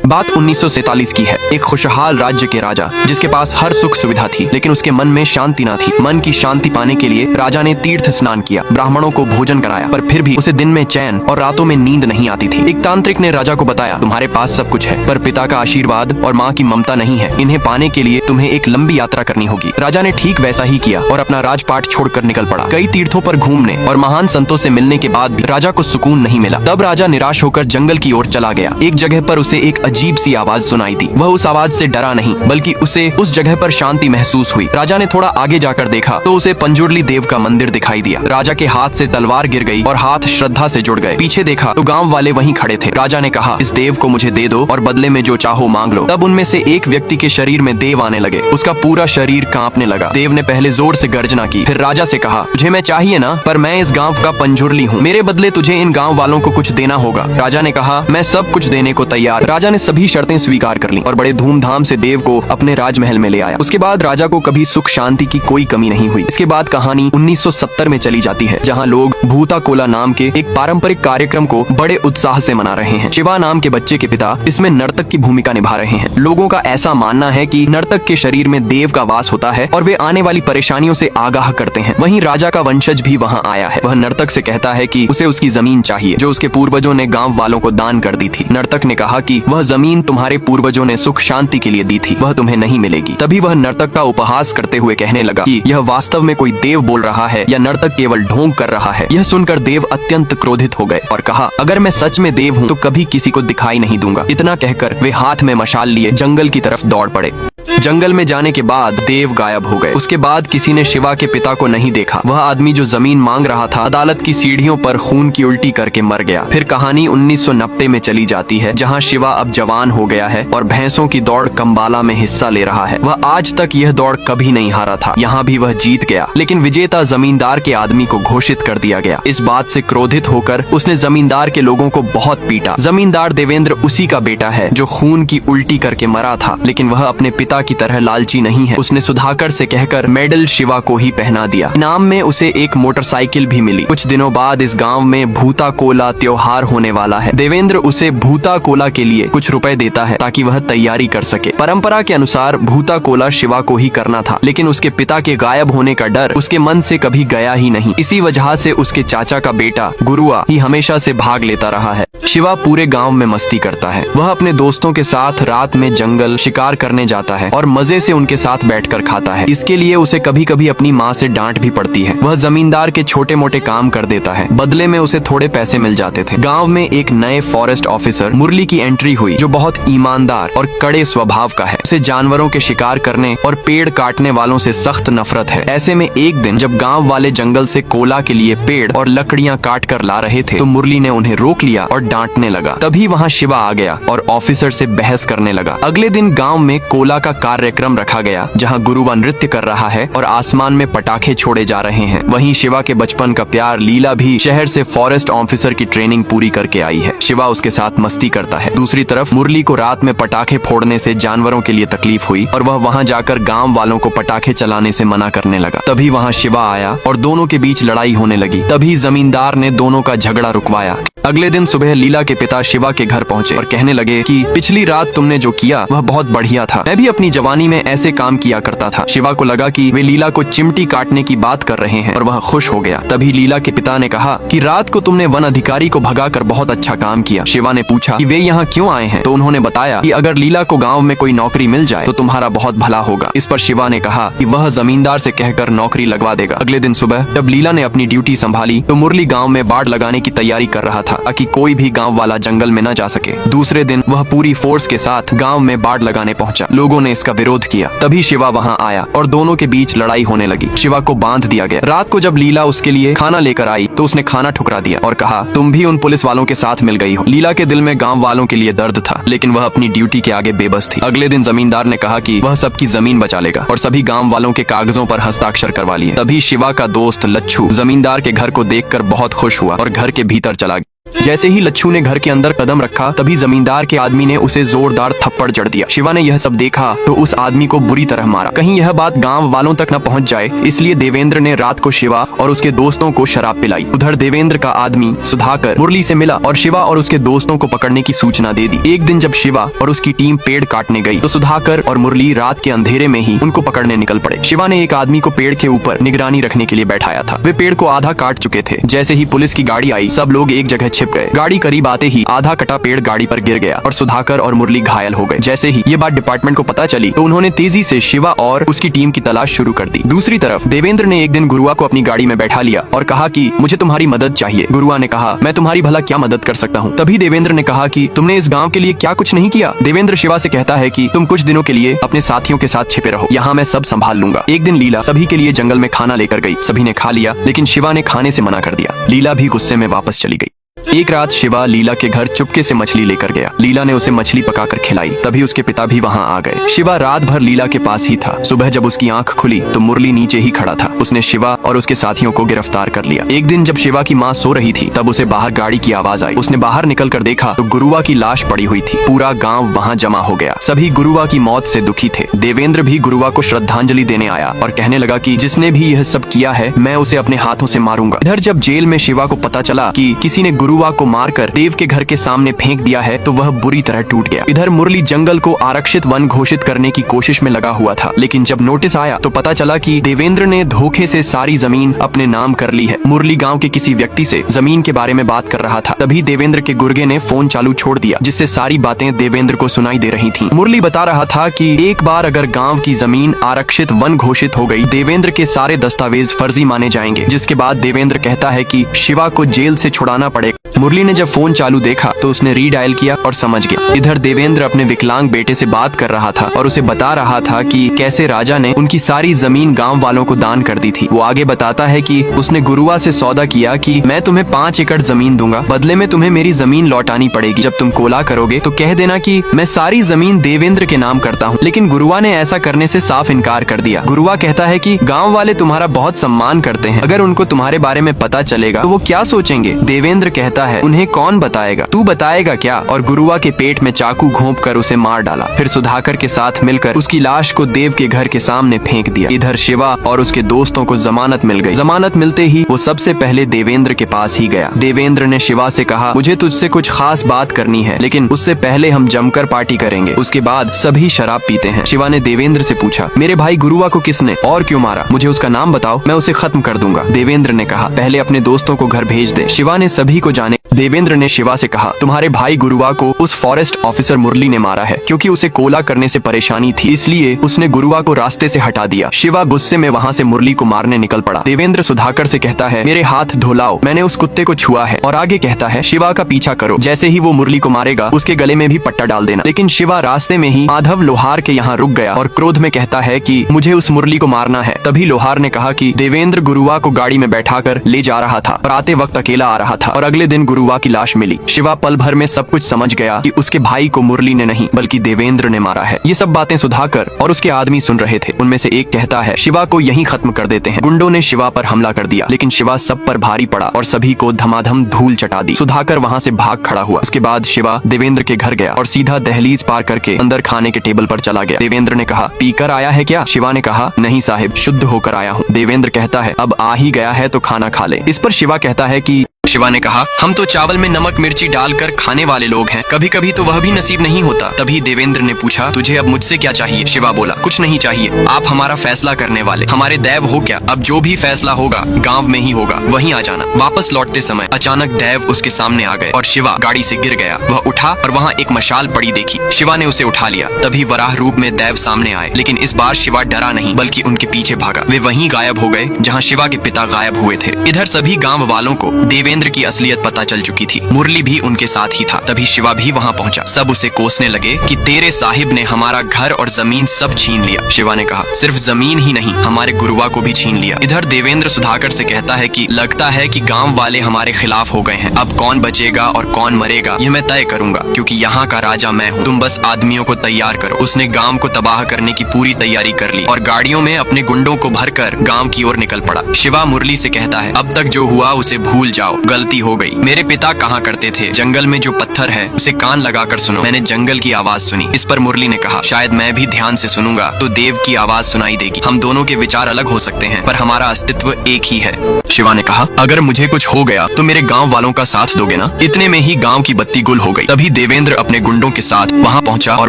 बात 1947 की है। एक खुशहाल राज्य के राजा जिसके पास हर सुख सुविधा थी, लेकिन उसके मन में शांति ना थी। मन की शांति पाने के लिए राजा ने तीर्थ स्नान किया, ब्राह्मणों को भोजन कराया, पर फिर भी उसे दिन में चैन और रातों में नींद नहीं आती थी। एक तांत्रिक ने राजा को बताया, तुम्हारे पास सब कुछ है, पर पिता का आशीर्वाद और माँ की ममता नहीं है। इन्हें पाने के लिए तुम्हें एक लंबी यात्रा करनी होगी। राजा ने ठीक वैसा ही किया और अपना राजपाट छोड़कर निकल पड़ा। कई तीर्थों पर घूमने और महान संतों से मिलने के बाद भी राजा को सुकून नहीं मिला। तब राजा निराश होकर जंगल की ओर चला गया। एक जगह पर उसे एक अजीब सी आवाज सुनाई दी। वह उस आवाज से डरा नहीं, बल्कि उसे उस जगह पर शांति महसूस हुई। राजा ने थोड़ा आगे जाकर देखा तो उसे पंजुर्ली देव का मंदिर दिखाई दिया। राजा के हाथ से तलवार गिर गई और हाथ श्रद्धा से जुड़ गए। पीछे देखा तो गांव वाले वहीं खड़े थे। राजा ने कहा, इस देव को मुझे दे दो और बदले में जो चाहो मांग लो। तब उनमें से एक व्यक्ति के शरीर में देव आने लगे। उसका पूरा शरीर कांपने लगा। देव ने पहले जोर से गर्जना की, फिर राजा से कहा, तुझे मैं चाहिए ना, पर मैं इस गांव का पंजुर्ली हूँ। मेरे बदले तुझे इन गांव वालों को कुछ देना होगा। राजा ने कहा, मैं सब कुछ देने को तैयार। राजा ने सभी शर्तें स्वीकार कर ली और बड़े धूमधाम से देव को अपने राजमहल में ले आया। उसके बाद राजा को कभी सुख शांति की कोई कमी नहीं हुई। इसके बाद कहानी 1970 में चली जाती है, जहाँ लोग भूता कोला नाम के एक पारंपरिक कार्यक्रम को बड़े उत्साह से मना रहे हैं। शिवा नाम के बच्चे के पिता इसमें नर्तक की भूमिका निभा रहे हैं। लोगों का ऐसा मानना है कि नर्तक के शरीर में देव का वास होता है और वे आने वाली परेशानियों से आगाह करते हैं। वहीं राजा का वंशज भी वहाँ आया है। वह नर्तक से कहता है कि उसे उसकी जमीन चाहिए जो उसके पूर्वजों ने गांव वालों को दान कर दी थी। नर्तक ने कहा कि वह जमीन तुम्हारे पूर्वजों ने सुख शांति के लिए दी थी, वह तुम्हें नहीं मिलेगी। तभी वह नर्तक का उपहास करते हुए कहने लगा कि यह वास्तव में कोई देव बोल रहा है या नर्तक केवल ढोंग कर रहा है। यह सुनकर देव अत्यंत क्रोधित हो गए और कहा, अगर मैं सच में देव हूँ तो कभी किसी को दिखाई नहीं दूंगा। इतना कहकर वे हाथ में मशाल लिए जंगल की तरफ दौड़ पड़े। जंगल में जाने के बाद देव गायब हो गए। उसके बाद किसी ने शिवा के पिता को नहीं देखा। वह आदमी जो जमीन मांग रहा था अदालत की सीढ़ियों पर खून की उल्टी करके मर गया। फिर कहानी 1990 में चली जाती है, जहां शिवा अब जवान हो गया है और भैंसों की दौड़ कंबाला में हिस्सा ले रहा है। वह आज तक यह दौड़ कभी नहीं हारा था। यहाँ भी वह जीत गया, लेकिन विजेता जमींदार के आदमी को घोषित कर दिया गया। इस बात से क्रोधित होकर उसने जमींदार के लोगों को बहुत पीटा। जमींदार देवेंद्र उसी का बेटा है जो खून की उल्टी करके मरा था, लेकिन वह अपने पिता की तरह लालची नहीं है। उसने सुधाकर से कहकर मेडल शिवा को ही पहना दिया। इनाम में उसे एक मोटरसाइकिल भी मिली। कुछ दिनों बाद इस गांव में भूता कोला त्योहार होने वाला है। देवेंद्र उसे भूता कोला के लिए कुछ रुपए देता है ताकि वह तैयारी कर सके। परंपरा के अनुसार भूता कोला शिवा को ही करना था, लेकिन उसके पिता के गायब होने का डर उसके मन से कभी गया ही नहीं। इसी वजह से उसके चाचा का बेटा गुरुआ ही हमेशा से भाग लेता रहा है। शिवा पूरे गांव में मस्ती करता है। वह अपने दोस्तों के साथ रात में जंगल शिकार करने जाता है और मजे से उनके साथ बैठकर खाता है। इसके लिए उसे कभी कभी अपनी माँ से डांट भी पड़ती है। वह जमींदार के छोटे मोटे काम कर देता है, बदले में उसे थोड़े पैसे मिल जाते थे। गांव में एक नए फॉरेस्ट ऑफिसर मुरली की एंट्री हुई, जो बहुत ईमानदार और कड़े स्वभाव का है। उसे जानवरों के शिकार करने और पेड़ काटने वालों से सख्त नफरत है। ऐसे में एक दिन जब गाँव वाले जंगल से कोला के लिए पेड़ और लकड़ियाँ काट कर ला रहे थे, तो मुरली ने उन्हें रोक लिया और डांटने लगा। तभी वहाँ शिवा आ गया और ऑफिसर से बहस करने लगा। अगले दिन गाँव में कोला का कार्यक्रम रखा गया, जहाँ गुरुवा नृत्य कर रहा है और आसमान में पटाखे छोड़े जा रहे हैं। वहीं शिवा के बचपन का प्यार लीला भी शहर से फॉरेस्ट ऑफिसर की ट्रेनिंग पूरी करके आई है। शिवा उसके साथ मस्ती करता है। दूसरी तरफ मुरली को रात में पटाखे फोड़ने से जानवरों के लिए तकलीफ हुई और वह वहाँ जाकर गांव वालों को पटाखे चलाने से मना करने लगा। तभी वहाँ शिवा आया और दोनों के बीच लड़ाई होने लगी। तभी जमींदार ने दोनों का झगड़ा रुकवाया। अगले दिन सुबह लीला के पिता शिवा के घर पहुँचे और कहने लगे कि पिछली रात तुमने जो किया वह बहुत बढ़िया था। मैं भी अपनी जवानी में ऐसे काम किया करता था। शिवा को लगा कि वे लीला को चिमटी काटने की बात कर रहे हैं और वह खुश हो गया। तभी लीला के पिता ने कहा कि रात को तुमने वन अधिकारी को भगाकर बहुत अच्छा काम किया। शिवा ने पूछा कि वे यहाँ क्यों आए हैं, तो उन्होंने बताया कि अगर लीला को गांव में कोई नौकरी मिल जाए तो तुम्हारा बहुत भला होगा। इस पर शिवा ने कहा कि वह जमींदार से कहकर नौकरी लगवा देगा। अगले दिन सुबह जब लीला ने अपनी ड्यूटी संभाली तो मुरली गाँव में बाड़ लगाने की तैयारी कर रहा था ताकि कोई भी गाँव वाला जंगल में न जा सके। दूसरे दिन वह पूरी फोर्स के साथ गाँव में बाड़ लगाने पहुँचा। लोगों ने इसका विरोध किया। तभी शिवा वहाँ आया और दोनों के बीच लड़ाई होने लगी। शिवा को बांध दिया गया। रात को जब लीला उसके लिए खाना लेकर आई तो उसने खाना ठुकरा दिया और कहा, तुम भी उन पुलिस वालों के साथ मिल गई हो। लीला के दिल में गांव वालों के लिए दर्द था, लेकिन वह अपनी ड्यूटी के आगे बेबस थी। अगले दिन जमींदार ने कहा कि वह सबकी जमीन बचा लेगा और सभी गांव वालों के कागजों पर हस्ताक्षर करवा लिए। तभी शिवा का दोस्त लच्छू जमींदार के घर को देखकर बहुत खुश हुआ और घर के भीतर चला गया। जैसे ही लच्छू ने घर के अंदर कदम रखा तभी जमींदार के आदमी ने उसे जोरदार थप्पड़ जड़ दिया। शिवा ने यह सब देखा तो उस आदमी को बुरी तरह मारा। कहीं यह बात गांव वालों तक न पहुंच जाए इसलिए देवेंद्र ने रात को शिवा और उसके दोस्तों को शराब पिलाई। उधर देवेंद्र का आदमी सुधाकर मुरली से मिला और शिवा और उसके दोस्तों को पकड़ने की सूचना दे दी। एक दिन जब शिवा और उसकी टीम पेड़ काटने गई तो सुधाकर और मुरली रात के अंधेरे में ही उनको पकड़ने निकल पड़े। शिवा ने एक आदमी को पेड़ के ऊपर निगरानी रखने के लिए बैठाया था। वे पेड़ को आधा काट चुके थे। जैसे ही पुलिस की गाड़ी आई सब लोग एक जगह छिप गए। गाड़ी करीब आते ही आधा कटा पेड़ गाड़ी पर गिर गया और सुधाकर और मुरली घायल हो गए। जैसे ही ये बात डिपार्टमेंट को पता चली तो उन्होंने तेजी से शिवा और उसकी टीम की तलाश शुरू कर दी। दूसरी तरफ देवेंद्र ने एक दिन गुरुआ को अपनी गाड़ी में बैठा लिया और कहा कि मुझे तुम्हारी मदद चाहिए। गुरुआ ने कहा मैं तुम्हारी भला क्या मदद कर सकता हूँ। तभी देवेंद्र ने कहा कि तुमने इस गांव के लिए क्या कुछ नहीं किया। देवेंद्र शिवा से कहता है कि तुम कुछ दिनों के लिए अपने साथियों के साथ छिपे रहो, यहाँ मैं सब संभाल लूंगा। एक दिन लीला सभी के लिए जंगल में खाना लेकर गई। सभी ने खा लिया लेकिन शिवा ने खाने से मना कर दिया। लीला भी गुस्से में वापस चली गई। एक रात शिवा लीला के घर चुपके से मछली लेकर गया। लीला ने उसे मछली पकाकर खिलाई। तभी उसके पिता भी वहाँ आ गए। शिवा रात भर लीला के पास ही था। सुबह जब उसकी आंख खुली तो मुरली नीचे ही खड़ा था। उसने शिवा और उसके साथियों को गिरफ्तार कर लिया। एक दिन जब शिवा की माँ सो रही थी तब उसे बाहर गाड़ी की आवाज आई। उसने बाहर निकल कर देखा तो गुरुआ की लाश पड़ी हुई थी। पूरा गाँव वहाँ जमा हो गया। सभी गुरुआ की मौत से दुखी थे। देवेंद्र भी गुरुआ को श्रद्धांजलि देने आया और कहने लगा कि जिसने भी यह सब किया है मैं उसे अपने हाथों से मारूंगा। इधर जब जेल में शिवा को पता चला कि किसी ने गुरुआ को मारकर देव के घर के सामने फेंक दिया है तो वह बुरी तरह टूट गया। इधर मुरली जंगल को आरक्षित वन घोषित करने की कोशिश में लगा हुआ था लेकिन जब नोटिस आया तो पता चला कि देवेंद्र ने धोखे से सारी जमीन अपने नाम कर ली है। मुरली गांव के किसी व्यक्ति से जमीन के बारे में बात कर रहा था। तभी देवेंद्र के गुर्गे ने फोन चालू छोड़ दिया जिससे सारी बातें देवेंद्र को सुनाई दे रही थीं। मुरली बता रहा था कि एक बार अगर गांव की जमीन आरक्षित वन घोषित हो गई देवेंद्र के सारे दस्तावेज फर्जी माने जाएंगे। जिसके बाद देवेंद्र कहता है कि शिवा को जेल से छुड़ाना पड़ेगा। मुरली ने जब फोन चालू देखा तो उसने रीडायल किया और समझ गया। इधर देवेंद्र अपने विकलांग बेटे से बात कर रहा था और उसे बता रहा था कि कैसे राजा ने उनकी सारी जमीन गांव वालों को दान कर दी थी। वो आगे बताता है कि उसने गुरुआ से सौदा किया कि मैं तुम्हें 5 एकड़ जमीन दूंगा, बदले में तुम्हें मेरी जमीन लौटानी पड़ेगी। जब तुम कोला करोगे तो कह देना कि मैं सारी जमीन देवेंद्र के नाम करता हूँ। लेकिन गुरुआ ने ऐसा करने से साफ इनकार कर दिया। गुरुआ कहता है कि गाँव वाले तुम्हारा बहुत सम्मान करते हैं, अगर उनको तुम्हारे बारे में पता चलेगा तो वो क्या सोचेंगे। देवेंद्र कहता है उन्हें कौन बताएगा, तू बताएगा क्या। और गुरुआ के पेट में चाकू घोंप कर उसे मार डाला। फिर सुधाकर के साथ मिलकर उसकी लाश को देव के घर के सामने फेंक दिया। इधर शिवा और उसके दोस्तों को जमानत मिल गई। जमानत मिलते ही वो सबसे पहले देवेंद्र के पास ही गया। देवेंद्र ने शिवा से कहा मुझे तुझसे कुछ खास बात करनी है लेकिन उससे पहले हम जमकर पार्टी करेंगे, उसके बाद सभी शराब पीते हैं। शिवा ने देवेंद्र से पूछा मेरे भाई गुरुआ को किसने और क्यों मारा, मुझे उसका नाम बताओ, मैं उसे खत्म कर दूंगा। देवेंद्र ने कहा पहले अपने दोस्तों को घर भेज दे। शिवा ने सभी को जाने। देवेंद्र ने शिवा से कहा तुम्हारे भाई गुरुआ को उस फॉरेस्ट ऑफिसर मुरली ने मारा है क्योंकि उसे कोला करने से परेशानी थी, इसलिए उसने गुरुआ को रास्ते से हटा दिया। शिवा गुस्से में वहाँ से मुरली को मारने निकल पड़ा। देवेंद्र सुधाकर से कहता है मेरे हाथ धुलाओ, मैंने उस कुत्ते को छुआ है। और आगे कहता है शिवा का पीछा करो, जैसे ही वो मुरली को मारेगा उसके गले में भी पट्टा डाल देना। लेकिन शिवा रास्ते में ही माधव लोहार के यहाँ रुक गया और क्रोध में कहता है कि मुझे उस मुरली को मारना है। तभी लोहार ने कहा कि देवेंद्र गुरुआ को गाड़ी में बैठाकर ले जा रहा था और आते वक्त अकेला आ रहा था और अगले दिन गुरुआ की लाश मिली। शिवा पल भर में सब कुछ समझ गया कि उसके भाई को मुरली ने नहीं बल्कि देवेंद्र ने मारा है। ये सब बातें सुधाकर और उसके आदमी सुन रहे थे। उनमें से एक कहता है शिवा को यहीं खत्म कर देते हैं। गुंडों ने शिवा पर हमला कर दिया लेकिन शिवा सब पर भारी पड़ा और सभी को धमाधम धूल चटा दी। सुधाकर वहाँ से भाग खड़ा हुआ। उसके बाद शिवा देवेंद्र के घर गया और सीधा दहलीज पार करके अंदर खाने के टेबल पर चला गया। देवेंद्र ने कहा पीकर आया है क्या। शिवा ने कहा नहीं साहिब, शुद्ध होकर आया हूँ। देवेंद्र कहता है अब आ ही गया है तो खाना खा ले। इस पर शिवा कहता है कि शिवा ने कहा हम तो चावल में नमक मिर्ची डालकर खाने वाले लोग हैं, कभी कभी तो वह भी नसीब नहीं होता। तभी देवेंद्र ने पूछा तुझे अब मुझसे क्या चाहिए। शिवा बोला कुछ नहीं चाहिए, आप हमारा फैसला करने वाले हमारे दैव हो क्या। अब जो भी फैसला होगा गांव में ही होगा, वहीं आ जाना। वापस लौटते समय अचानक दैव उसके सामने आ गए और शिवा गाड़ी से गिर गया। वह उठा और वहाँ एक मशाल पड़ी देखी। शिवा ने उसे उठा लिया। तभी वराह रूप में दैव सामने आए लेकिन इस बार शिवा डरा नहीं बल्कि उनके पीछे भागा। वे वहीं गायब हो गए जहाँ शिवा के पिता गायब हुए थे। इधर सभी गाँव वालों को देवेंद्र की असलियत पता चल चुकी थी। मुरली भी उनके साथ ही था। तभी शिवा भी वहाँ पहुँचा। सब उसे कोसने लगे कि तेरे साहिब ने हमारा घर और जमीन सब छीन लिया। शिवा ने कहा सिर्फ जमीन ही नहीं हमारे गुरुआ को भी छीन लिया। इधर देवेंद्र सुधाकर से कहता है कि लगता है कि गांव वाले हमारे खिलाफ हो गए हैं। अब कौन बचेगा और कौन मरेगा यह मैं तय करूंगा क्योंकि यहाँ का राजा मैं हूँ। तुम बस आदमियों को तैयार करो। उसने गांव को तबाह करने की पूरी तैयारी कर ली और गाड़ियों में अपने गुंडों को भरकर गांव की ओर निकल पड़ा। शिवा मुरली से कहता है अब तक जो हुआ उसे भूल जाओ, गलती हो गई। मेरे पिता कहा करते थे, जंगल में जो पत्थर है उसे कान लगाकर सुनो। मैंने जंगल की आवाज सुनी। इस पर मुरली ने कहा, शायद मैं भी ध्यान से सुनूंगा तो देव की आवाज सुनाई देगी। हम दोनों के विचार अलग हो सकते हैं पर हमारा अस्तित्व एक ही है। शिवा ने कहा, अगर मुझे कुछ हो गया तो मेरे गांव वालों का साथ दोगे ना? इतने में ही गांव की बत्ती गुल हो गई। तभी देवेंद्र अपने गुंडों के साथ वहां पहुंचा और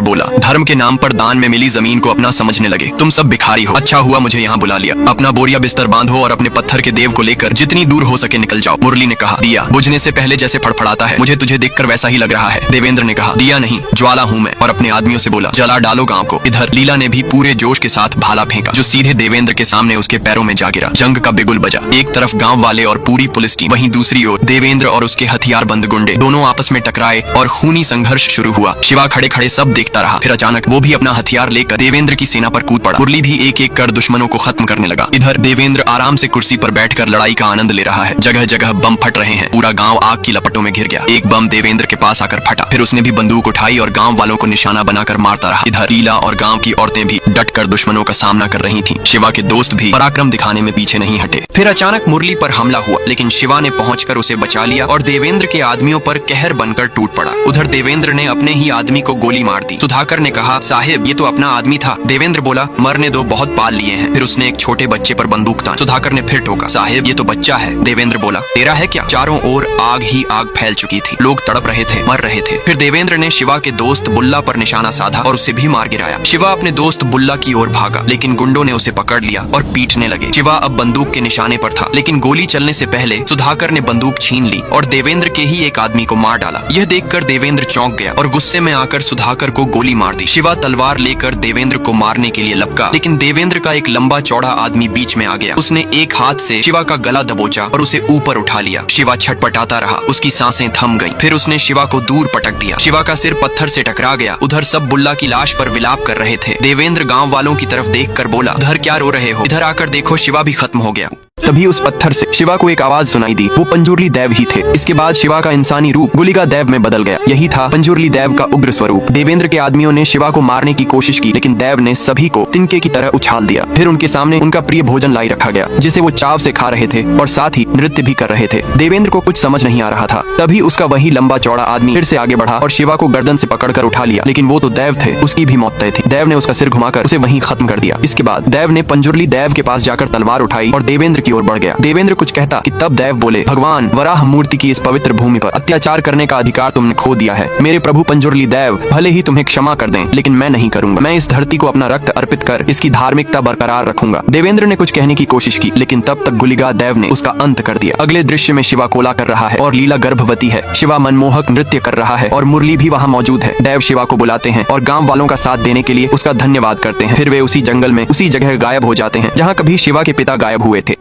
बोला, धर्म के नाम पर दान में मिली जमीन को अपना समझने लगे। तुम सब भिखारी हो। अच्छा हुआ मुझे यहाँ बुला लिया। अपना बोरिया बिस्तर बांधो और अपने पत्थर के देव को लेकर जितनी दूर हो सके निकल जाओ। मुरली ने कहा, दिया बुझने से पहले जैसे फड़फड़ाता है, मुझे तुझे देखकर वैसा ही लग रहा है। देवेंद्र ने कहा, दिया नहीं ज्वाला हूँ मैं, और अपने आदमियों से बोला, जला डालो गांव को। इधर लीला ने भी पूरे जोश के साथ भाला फेंका जो सीधे देवेंद्र के सामने उसके पैरों में जा गिरा। जंग का बिगुल बजा। एक तरफ गांव वाले और पूरी पुलिस टीम, वहीं दूसरी ओर देवेंद्र और उसके हथियारबंद गुंडे दोनों आपस में टकराए और खूनी संघर्ष शुरू हुआ। शिवा खड़े खड़े सब देखता रहा। फिर अचानक वो भी अपना हथियार लेकर देवेंद्र की सेना पर कूद पड़ा। मुरली भी एक एक कर दुश्मनों को खत्म करने लगा। इधर देवेंद्र आराम से कुर्सी पर बैठकर लड़ाई का आनंद ले रहा है। जगह जगह बम फट रहे हैं। पूरा गांव आग की लपटों में घिर गया। एक बम देवेंद्र के पास आकर फटा। फिर उसने भी बंदूक उठाई और गांव वालों को निशाना बनाकर मारता रहा। इधर लीला और गांव की औरतें भी डटकर दुश्मनों का सामना कर रही थीं। शिवा के दोस्त भी पराक्रम दिखाने में पीछे नहीं हटे। फिर अचानक मुरली पर हमला हुआ, लेकिन शिवा ने पहुंचकर उसे बचा लिया और देवेंद्र के आदमियों पर कहर बनकर टूट पड़ा। उधर देवेंद्र ने अपने ही आदमी को गोली मार दी। सुधाकर ने कहा, साहिब ये तो अपना आदमी था। देवेंद्र बोला, मरने दो, बहुत पाल लिए हैं। फिर उसने एक छोटे बच्चे पर बंदूक तान। सुधाकर ने फिर टोका, साहिब ये तो बच्चा है। देवेंद्र बोला, तेरा है क्या? चारों ओर आग ही आग फैल चुकी थी। लोग तड़प रहे थे, मर रहे थे। फिर देवेंद्र ने शिवा के दोस्त बुल्ला पर निशाना साधा और उसे भी मार गिराया। शिवा अपने दोस्त बुल्ला की ओर भागा, लेकिन गुंडों ने उसे पकड़ लिया और पीटने लगे। शिवा अब बंदूक के निशाने पर था, लेकिन गोली चलने से पहले सुधाकर ने बंदूक छीन ली और देवेंद्र के ही एक आदमी को मार डाला। यह देखकर देवेंद्र चौंक गया और गुस्से में आकर सुधाकर को गोली मार दी। शिवा तलवार लेकर देवेंद्र को मारने के लिए लपका, लेकिन देवेंद्र का एक लंबा चौड़ा आदमी बीच में आ गया। उसने एक हाथ से शिवा का गला दबोचा और उसे ऊपर उठा लिया। शिवा छटपटाता रहा, उसकी सांसें थम गईं। फिर उसने शिवा को दूर पटक दिया। शिवा का सिर पत्थर से टकरा गया। उधर सब बुल्ला की लाश पर विलाप कर रहे थे। देवेंद्र गांव वालों की तरफ देखकर बोला, उधर क्या रो रहे हो? इधर आकर देखो, शिवा भी खत्म हो गया। तभी उस पत्थर से शिवा को एक आवाज सुनाई दी। वो पंजुर्ली देव ही थे। इसके बाद शिवा का इंसानी रूप गुलिका देव में बदल गया। यही था पंजुर्ली देव का उग्र स्वरूप। देवेंद्र के आदमियों ने शिवा को मारने की कोशिश की, लेकिन देव ने सभी को तिनके की तरह उछाल दिया। फिर उनके सामने उनका प्रिय भोजन लाई रखा गया, जिसे वो चाव से खा रहे थे और साथ ही नृत्य भी कर रहे थे। देवेंद्र को कुछ समझ नहीं आ रहा था। तभी उसका वही लंबा चौड़ा आदमी फिर से आगे बढ़ा और शिवा को गर्दन से पकड़कर उठा लिया, लेकिन वो तो देव थे, उसकी भी मौत तय थी। देव ने उसका सिर घुमाकर उसे वहीं खत्म कर दिया। इसके बाद देव ने पंजुर्ली देव के पास जाकर तलवार उठाई और देवेंद्र की ओर बढ़ गया। देवेंद्र कुछ कहता कि तब देव बोले, भगवान, वराह मूर्ति की इस पवित्र भूमि पर अत्याचार करने का अधिकार तुमने खो दिया है। मेरे प्रभु पंजुर्ली देव भले ही तुम्हें क्षमा कर दें, लेकिन मैं नहीं करूंगा। मैं इस धरती को अपना रक्त अर्पित कर इसकी धार्मिकता बरकरार रखूंगा। देवेंद्र ने कुछ कहने की कोशिश की, लेकिन तब तक गुलिका देव ने उसका अंत कर दिया। अगले दृश्य में शिवा कोला कर रहा है और लीला गर्भवती है। शिवा मनमोहक नृत्य कर रहा है और मुरली भी वहाँ मौजूद है। देव शिवा को बुलाते हैं और गांव वालों का साथ देने के लिए उसका धन्यवाद करते हैं। फिर वे उसी जंगल में उसी जगह गायब हो जाते हैं जहाँ कभी शिवा के पिता गायब हुए थे।